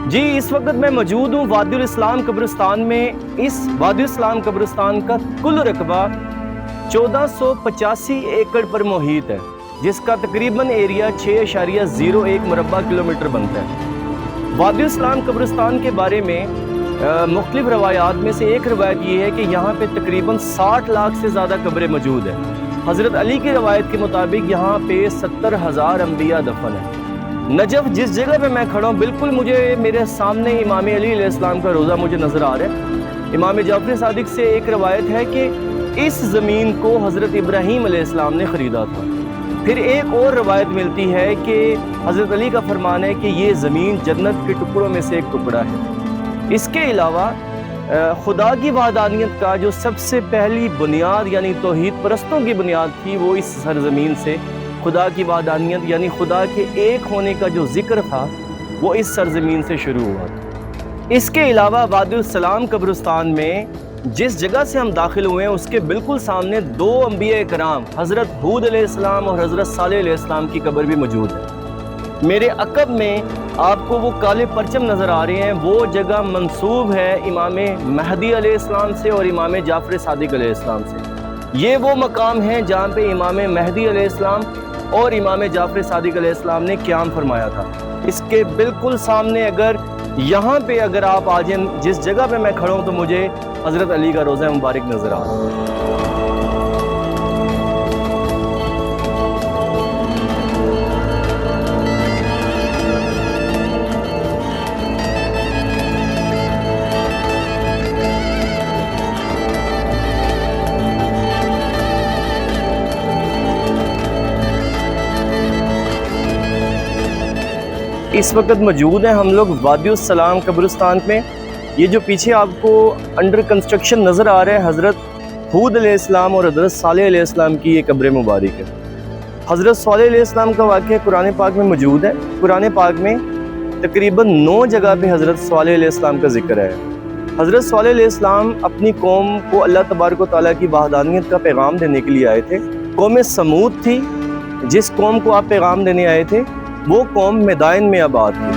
जी, इस वक्त मैं मौजूद हूँ वादियुल इस्लाम कब्रिस्तान में। इस वादियुल इस्लाम कब्रिस्तान का कुल रकबा 1485 एकड़ पर मुहित है, जिसका तकरीबन एरिया 6.01 मुरबा किलोमीटर बनता है। वादियुल इस्लाम कब्रिस्तान के बारे में मुख्तलिफ रवायात में से एक रवायत ये है कि यहाँ पे तकरीबन 60 लाख से ज़्यादा कब्रें मौजूद हैं। हज़रत अली की रवायत के मुताबिक यहाँ पे 70,000 अम्बिया दफन है। नजफ़ जिस जगह पे मैं खड़ा हूँ, बिल्कुल मुझे मेरे सामने इमाम अली अलैहिस्सलाम का रोज़ा मुझे नज़र आ रहा है। इमाम जाफ़र सादिक से एक रवायत है कि इस ज़मीन को हज़रत इब्राहीम अलैहिस्सलाम ने ख़रीदा था। फिर एक और रवायत मिलती है कि हज़रत अली का फरमान है कि ये ज़मीन जन्नत के टुकड़ों में से एक टुकड़ा है। इसके अलावा खुदा की वहदानियत का जो सबसे पहली बुनियाद यानी तौहीद परस्तों की बुनियाद थी, वो इस सरज़मीन से खुदा की वहदानियत यानी खुदा के एक होने का जो जिक्र था, वो इस सरज़मीन से शुरू हुआ था। इसके अलावा वादियुल इस्लाम कब्रिस्तान में जिस जगह से हम दाखिल हुए हैं, उसके बिल्कुल सामने दो अंबिया कराम हज़रत हूद अलैहिस्सलाम और हज़रत सालेह अलैहिस्सलाम की कब्र भी मौजूद है। मेरे अकब में आपको वो काले परचम नज़र आ रहे हैं, वो जगह मंसूब है इमाम महदी अलैहिस्सलाम से और इमाम जाफ़र सादिक अलैहिस्सलाम से। ये वो मकाम है जहाँ पे इमाम महदी अलैहिस्सलाम और इमाम जाफ़र सादिक अलैहिस्सलाम ने क़याम फरमाया था। इसके बिल्कुल सामने यहाँ पे अगर आप आ जाएं, जिस जगह पे मैं खड़ा हूँ, तो मुझे हज़रत अली का रोज़ा मुबारक नज़र आ रहा है। इस वक्त मौजूद हैं हम लोग वादियुल इस्लाम कब्रिस्तान में। ये जो पीछे आपको अंडर कंस्ट्रक्शन नज़र आ रहा है, हज़रत हूद अलैहिस्सलाम और हज़रत सालेह अलैहिस्सलाम की ये कब्र मुबारक है। हज़रत सालेह अलैहिस्सलाम का वाक़या कुरान पाक में मौजूद है। कुरान पाक में तकरीबन 9 जगह पे हज़रत सालेह अलैहिस्सलाम का जिक्र है। हज़रत सालेह अलैहिस्सलाम अपनी कौम को अल्लाह तबारक व तआला की वहदानियत का पैगाम देने के लिए आए थे। कौम समूद थी, जिस कौम को आप पैगाम देने आए थे, वो कौम मैदान में आबाद थी।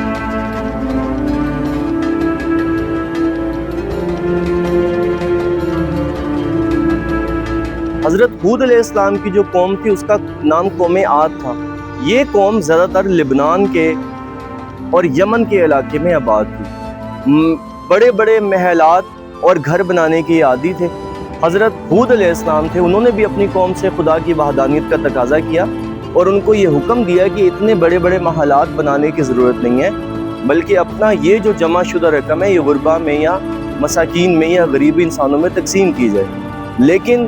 हज़रत हूद अलैहिस्सलाम की जो कौम थी, उसका नाम कौम आद था। ये कौम ज़्यादातर लिबनान के और यमन के इलाके में आबाद थी। बड़े बड़े महलात और घर बनाने के आदी थे। हज़रत हूद अलैहिस्सलाम थे, उन्होंने भी अपनी कौम से खुदा की वहदानियत का तकाज़ा किया और उनको ये हुक्म दिया कि इतने बड़े बड़े महलात बनाने की ज़रूरत नहीं है, बल्कि अपना ये जो जमा शुदा रकम है, ये गुरबा में या मसाकीन में या गरीब इंसानों में तकसीम की जाए। लेकिन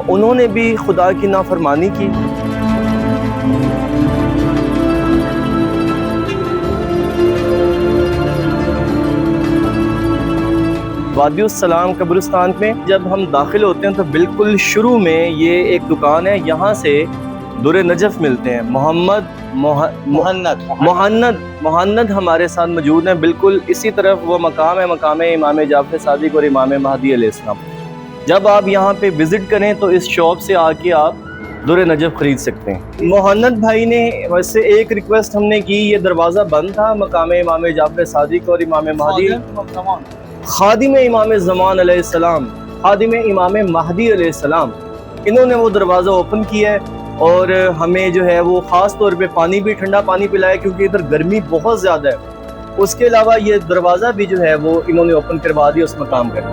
उन्होंने भी खुदा की नाफरमानी की। वादियुल इस्लाम कब्रिस्तान में जब हम दाखिल होते हैं, तो बिल्कुल शुरू में ये एक दुकान है, यहाँ से दुरे नजफ़ मिलते हैं। मोहन्नद हमारे साथ मौजूद हैं। बिल्कुल इसी तरफ वो मकाम है, मकाम इमाम जाफ़र सादिक और इमाम महदी अलैहिस्सलाम। जब आप यहाँ पे विज़िट करें, तो इस शॉप से आके आप दुरे नजफ़ ख़रीद सकते हैं। मोहन्नद भाई ने वैसे एक रिक्वेस्ट हमने की, ये दरवाज़ा बंद था, मकाम इमाम जाफ़र सादिक और इमाम महदी खादिम इमाम ज़मान अलैहिस्सलाम, खादिम इमाम महदी अलैहिस्सलाम, इन्होंने वो दरवाज़ा ओपन किया है और हमें जो है वो ख़ास तौर पे पानी भी, ठंडा पानी पिलाया, क्योंकि इधर गर्मी बहुत ज़्यादा है। उसके अलावा ये दरवाज़ा भी जो है वो इन्होंने ओपन करवा दिया उस मकाम पर।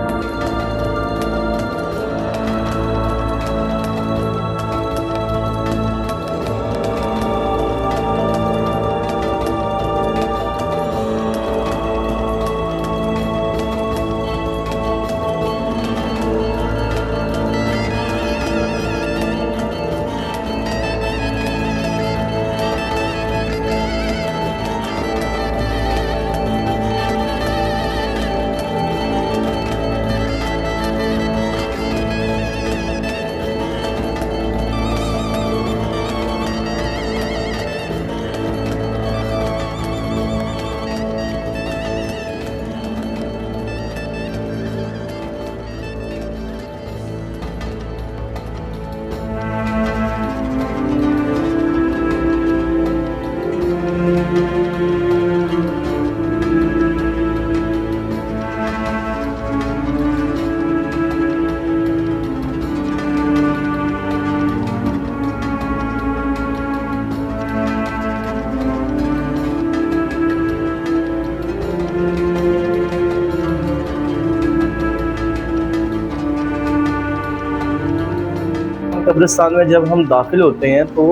कब्रिस्तान में जब हम दाखिल होते हैं तो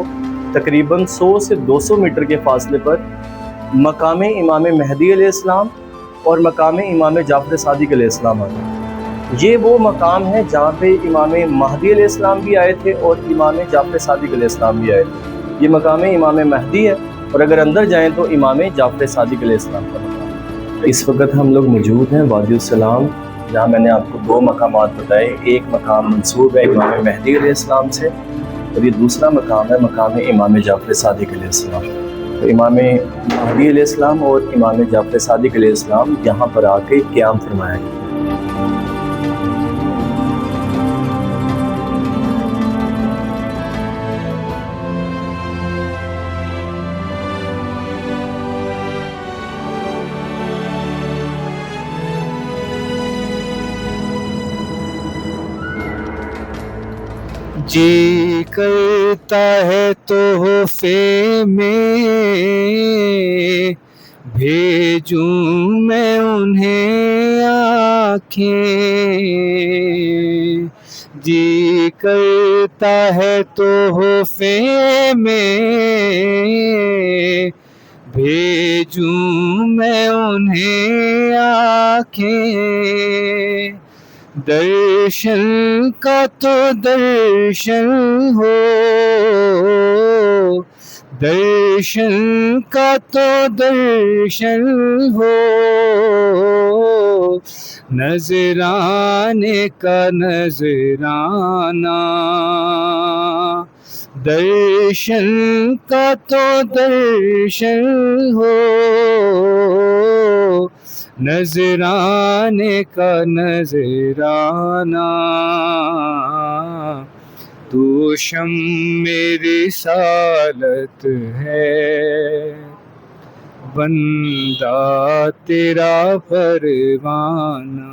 तकरीबन 100 से 200 मीटर के फासले पर मकाम इमाम महदी अलैहिस्सलाम और मकाम इमाम जाफ़र सादिक अलैहिस्सलाम आता है। ये वो मकाम है जहाँ पे इमाम महदी अलैहिस्सलाम भी आए थे और इमाम जाफ़र सादिक अलैहिस्सलाम भी आए थे। ये मकाम इमाम महदी है और अगर अंदर जाएँ तो इमाम जाफ़र सादिक अलैहिस्सलाम का मकाम है। इस वक्त हम लोग मौजूद हैं वादी सलाम, जहाँ मैंने आपको 2 मकामात बताए। एक मकाम मंसूब है इमाम महदी अलैहिस्सलाम से और ये दूसरा मकाम है मकाम इमाम जाफ़र सादिक अलैहिस्सलाम। तो इमाम महदी अलैहिस्सलाम और इमाम जाफ़र सादिक अलैहिस्सलाम यहाँ पर आके क़याम फरमाया गया। जी करता है तोहफे में भेजूं मैं उन्हें आँखें। जी करता है तोहफे में भेजूं मैं उन्हें आँखें। दर्शन का तो दर्शन हो, दर्शन का तो दर्शन हो, नजराने का नजराना। दर्शन का तो दर्शन हो, नजराने का नजराना। तू शम मेरी सालत है, बंदा तेरा परवाना।